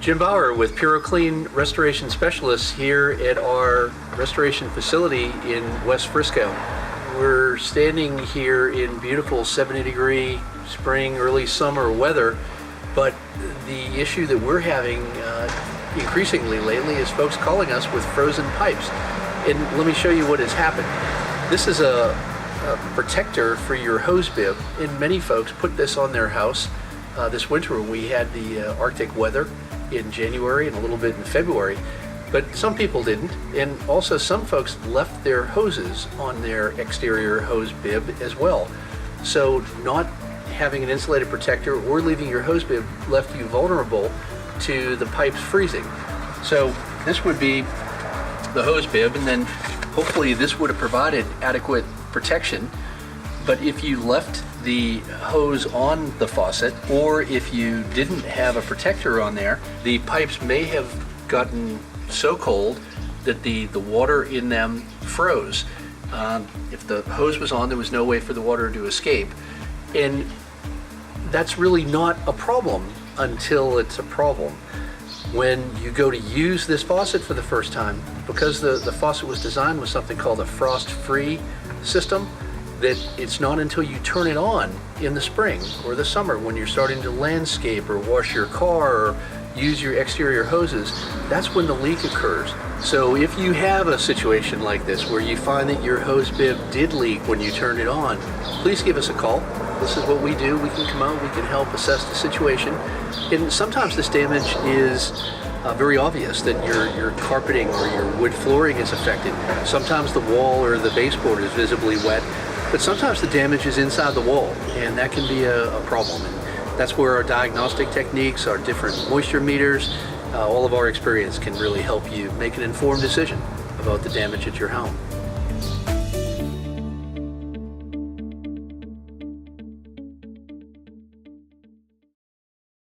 Jim Bauer with PuroClean Restoration Specialists here at our restoration facility in West Frisco. We're standing here in beautiful 70-degree spring, early summer weather, but the issue that we're having increasingly lately is folks calling us with frozen pipes. And let me show you what has happened. This is a protector for your hose bib, and many folks put this on their house this winter when we had the Arctic weather in January and a little bit in February, but some people didn't, and also some folks left their hoses on their exterior hose bib as well. So not having an insulated protector or leaving your hose bib left you vulnerable to the pipes freezing. So this would be the hose bib, and then hopefully this would have provided adequate protection. But if you left the hose on the faucet, or if you didn't have a protector on there, the pipes may have gotten so cold that the water in them froze. If the hose was on, there was no way for the water to escape. And that's really not a problem until it's a problem. When you go to use this faucet for the first time, because the faucet was designed with something called a frost-free system, that it's not until you turn it on in the spring or the summer when you're starting to landscape or wash your car or use your exterior hoses, that's when the leak occurs. So if you have a situation like this where you find that your hose bib did leak when you turned it on, please give us a call. This is what we do. We can come out, we can help assess the situation. And sometimes this damage is very obvious, that your carpeting or your wood flooring is affected. Sometimes the wall or the baseboard is visibly wet, but sometimes the damage is inside the wall, and that can be a problem. And that's where our diagnostic techniques, our different moisture meters, all of our experience can really help you make an informed decision about the damage at your home.